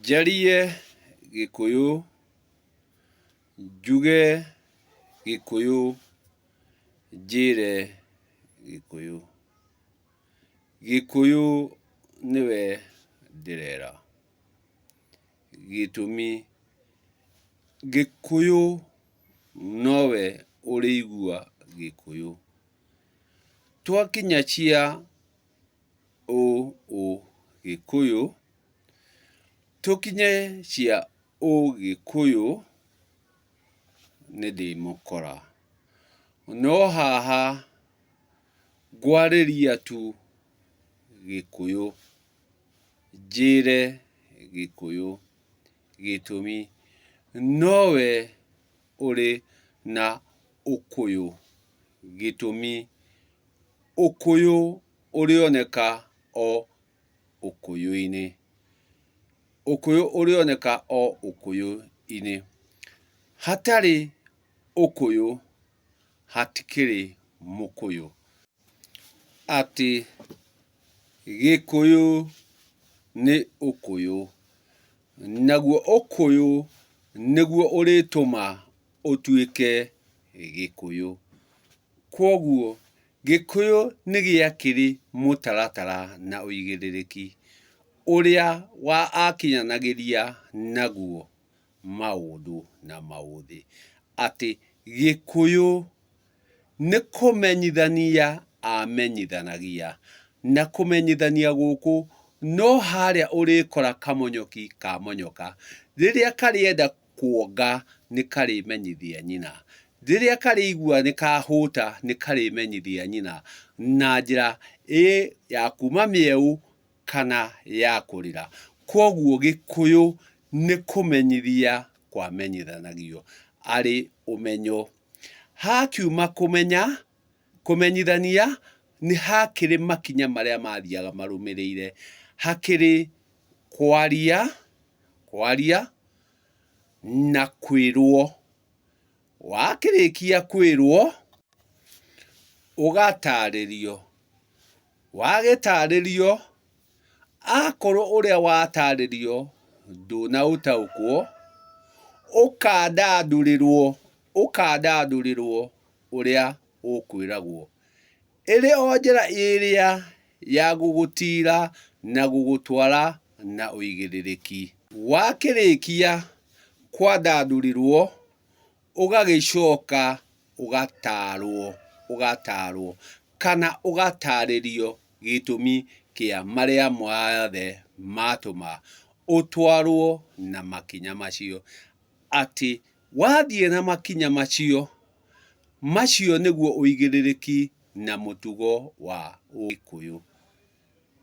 Njarie Gĩkũyũ, njuge Gĩkũyũ, njĩre Gĩkũyũ. Gĩkũyũ nĩwe ndĩrera. Gĩtũmi Gĩkũyũ nowe ũrĩigua Gĩkũyũ. Twakinya cia Gĩkũyũ, tũkinye cia Gĩkũyũ nĩ ndĩ mũkora. No haha ngwarĩria tu Gĩkũyũ, njĩre Gĩkũyũ. Gĩtũmi nowe ũrĩ na ũkũyũ. Gĩtũmi ũkũyũ ũrĩoneka o ũkũyũ-inĩ. Ũkũyũ ũrĩoneka o ũkũyũ-inĩ. Hatarĩ ũkũyũ hatikĩrĩ mũkũyũ. Atĩ Gĩkũyũ nĩ ũkũyũ. Naguo ũkũyũ nĩguo ũrĩtũma ũtuĩke Gĩkũyũ. Kwoguo Gĩkũyũ nĩ gĩakĩrĩ mũtaratara na ũigĩrĩrĩki ũrĩa akinyanagĩria naguo maũndũ na maũthĩ. Atĩ Gĩkũyũ nĩ kũmenyithania amenyithanagia. Na kũmenyithania gũkũ no harĩa ũrĩkora kamonyoki kamonyoka. Rĩrĩa karĩenda kuonga nĩ karĩmenyithia nyina. Rĩrĩa karĩigua nĩ kahũta nĩ karĩmenyithia nyina na njĩra ya kuma mĩeũ kana ya kũrĩra. Kwoguo Gĩkũyũ nĩ kũmenyithia kwamenyithanagio arĩ ũmenyo. Hakiuma kũmenyithania nĩ hakĩrĩ makinya marĩa mathiaga marũmĩrĩire. Hakĩrĩ kwaria na kwĩrwo. Wakĩrĩkia kwĩrwo ũgatarĩrio. Wagĩtarĩrio, akorwo ũrĩa watarĩrio ndũnaũtaũkwo, ũkandandũrĩrwo ũrĩa ũkwĩragwo. Ĩrĩ o njĩra ĩrĩa ya gũgũtiira na gũgũtwara na ũigĩrĩrĩki. Wakĩrĩkia kwandandũrĩrwo, ũgagĩcoka ũgatarwo kana ũgatarĩrio gĩtũmi kĩa marĩa mothe matũma ũtwarwo na makinya macio. Atĩ wathiĩ na makinya macio nĩguo ũigĩrĩrĩki na mũtugo wa Gĩkũyũ.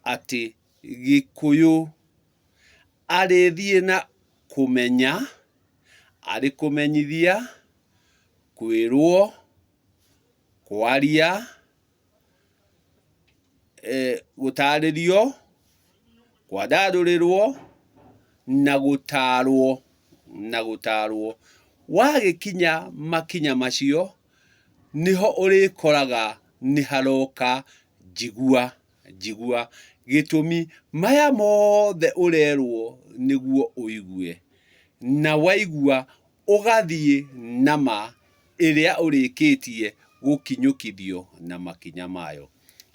Atĩ Gĩkũyũ arĩthiĩ na kũmenya, arĩ kũmenyithia, kwĩrwo, kwaria, gũtarĩrio, kwandandũrĩrwo na gũtarwo. Wagĩkinya makinya macio nĩho ũrĩkoraga nĩ haroka njigua. Gĩtũmi maya mothe ũrerwo nĩguo ũigue. Na waigua ũgathiĩ nama ĩrĩa ũrĩkĩtie gũkinyũkithio na makinya mayo.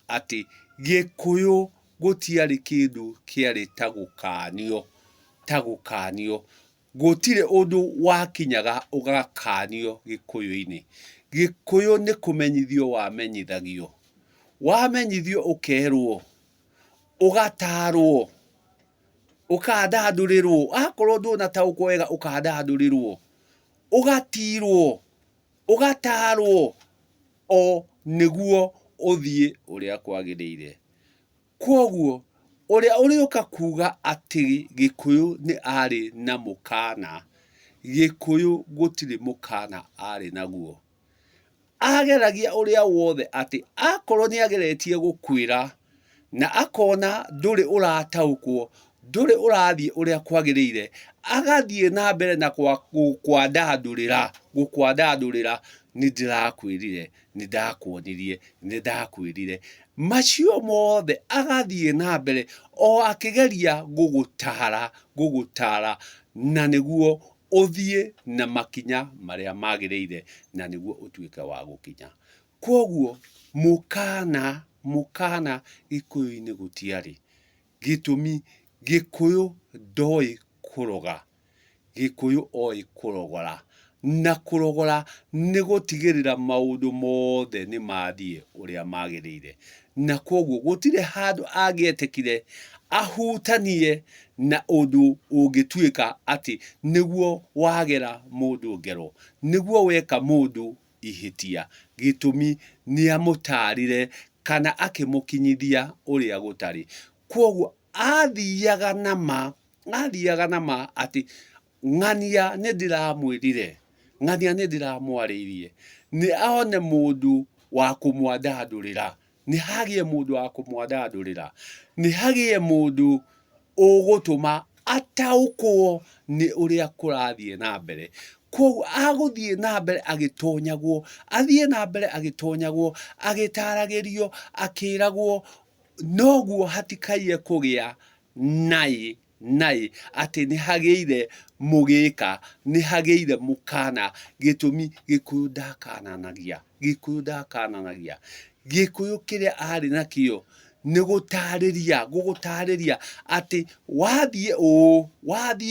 Atĩ Gĩkũyũ gũtiarĩ kĩndũ kĩarĩ ta gũkanio. Gũtirĩ ũndũ wakinyaga ũgakanio Gĩkũyũ-inĩ. Gĩkũyũ nĩ kũmenyithio wamenyithagio. Wamenyithio ũkerwo, ũgatarwo, ũkandandũrĩrwo. Akorwo ndũnataũkwo wega ũkandandũrĩrwo, ũgatirwo, ũgatarwo o nĩguo ũthiĩ ũrĩa kwagĩrĩire. Kwoguo ũrĩa ũrĩũka kuuga atĩ Gĩkũyũ nĩ arĩ na mũkana, Gĩkũyũ gũtirĩ mũkana arĩ naguo. Ageragia ũrĩa wothe atĩ akorwo nĩ ageretie gũkwĩra na akona ndũrĩ ũrataũkwo, ndũrĩ ũrathiĩ ũrĩa kwagĩrĩire, agathiĩ na mbere na gũkwandandũrĩra. Nĩ ndĩrakwĩrire, nĩ ndakuonirie, nĩ ndakwĩrire. macio mothe agathie na mbere o akigeria gugutara na niguo uthie na makinya maria magireire na niguo utuike wa gukinya. Koguo mukana gikuyu-ini gutiari gitumi gikuyu ndoi kuroga, gikuyu oi kurogora, na kurogora ni gutigirira maundu mothe ni mathie uria magirire, na koguo gutire handu angietikire ahutanie na undu ungituika ati niguo wagera mundu ngero, niguo weka mundu ihitia, gitumi ni amutarire kana akimukinyithia uria gutari. Koguo athiaga nama ati ng'ania nindiramwirire, ng'ania nindiramwariirie ni aone mundu wa kumwandandurira, ni hagie mundu wa kumwandandurira, ni hagie mundu ugutuma ataukwo ni uria kurathie na mbere. Koguo aguthie na mbere agitonyagwo, athie na mbere agitonyagwo, agitaragirio, akiragwo noguo hatikaie kugia nai ati ni hageire mugika, ni hageire mukana, gitumi gikuyu ndakananagia, gikuyu kiria ari nakio ni gugutariria ati wathie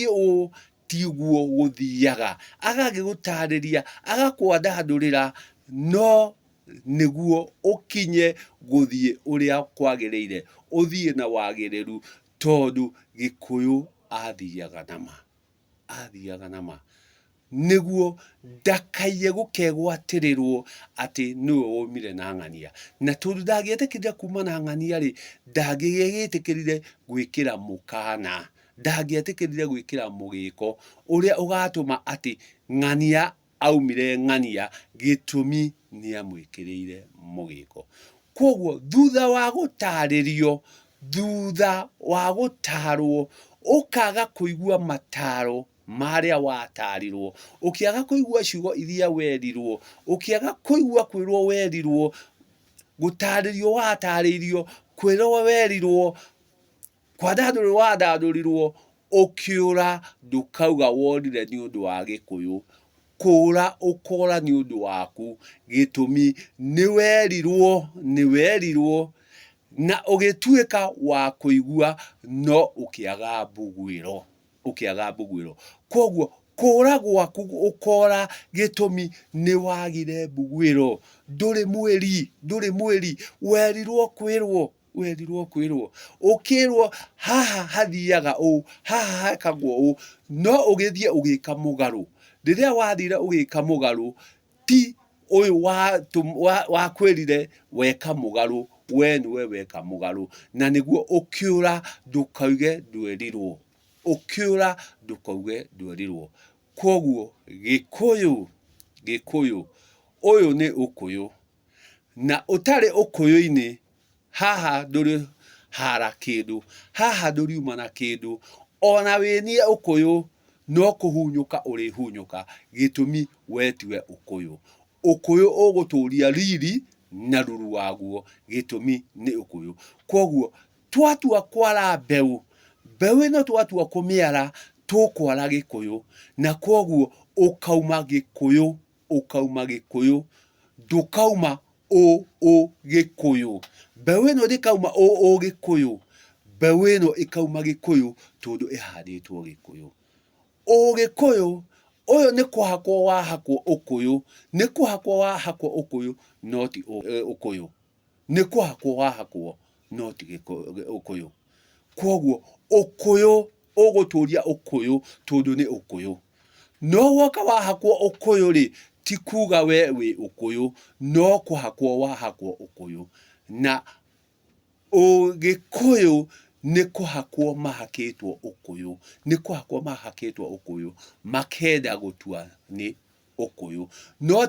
uu tiguo guthiaga, agagigutariria, agakwandandurira, no niguo ukinye guthie uria kwagiriire, uthie na wagiriru, tondu gikuyu athiaga nama niguo ndakaie gukegwatirirwo ati niwe womire na ng'ania, na tondu ndangietikirire kuma na ng'ania ri, ndangietikirire gwikira mukana, ndangietikirire gwikira mugiko uria ugatuma ati ng'ania aumire ng'ania gitumi ni amwikirire mugiko. Koguo thutha wa gutaririo, thutha wa gutarwo, ukaga kuigua mataro maria watarirwo, ukiaga kuigua ciugo iria werirwo, ukiaga kuigua kwirwo werirwo, gutaririo wataririo, kwirwo werirwo, kwandandurwo wandandũrirwo, ukiura ndukauga worire ni undu wa gikuyu, kura ukora ni undu waku, gitumi ni werirwo na ugituika wa kuigua no ukiaga mbugwiro. Koguo kura gwaku ukora gitumi ni wagire mbugwiro, nduri mweri, werirwo kwirwo, ukirwo haha hathiaga uu, haha hekagwo uu, no ugithie ugika mugaru. Riria wathire ugika mugaru, ti uyu wakwirire weka mugaru, we niwe weka mugaru, na niguo ukiura ndukauge ndwerirwo, Koguo gikuyu uyu ni ukuyu, na utari ukuyu-ini haha nduri hara kindu, haha nduriuma na kindu, ona winie ukuyu no kuhunyuka urihunyuka, gitumi we tiwe ukuyu. Ukuyu uguturia riri na ruru waguo, gitumi ni ukuyu. Koguo twatua kwara mbeu ino twatua kumiara, tukwara gikuyu, na koguo ukauma gikuyu, ndukauma gikuyu. Mbeu ino ndikauma gikuyu, mbeu ino ikauma gikuyu tondu ihanditwo gikuyu. Gikuyu uyu ni kuhakwo wahakwo ukuyu, ni kuhakwo wahakwo ukuyu, no ti ukuyu, ni kuhakwo wahakwo no ti ukuyu. Koguo ukuyu uguturia ukuyu tondu ni ukuyu, no woka wahakwo ukuyu ri, ti kuga we wi ukuyu, no kuhakwo wahakwo ukuyu. Na gikuyu ni kuhakwo mahakitwo ukuyu, makenda gutua ni ukuyu, no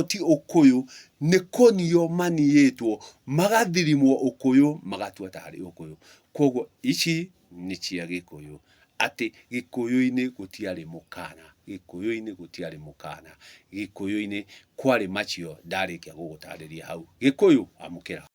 ti ukuyu, ni kunio maniitwo, magathirimwo ukuyu, magatua tari ukuyu. Koguo ici ni cia gikuyu, ati gikuyu-ini gutiari mukana, gikuyu-ini kwari macio ndarikia gugutariria hau. Gikuyu amukira.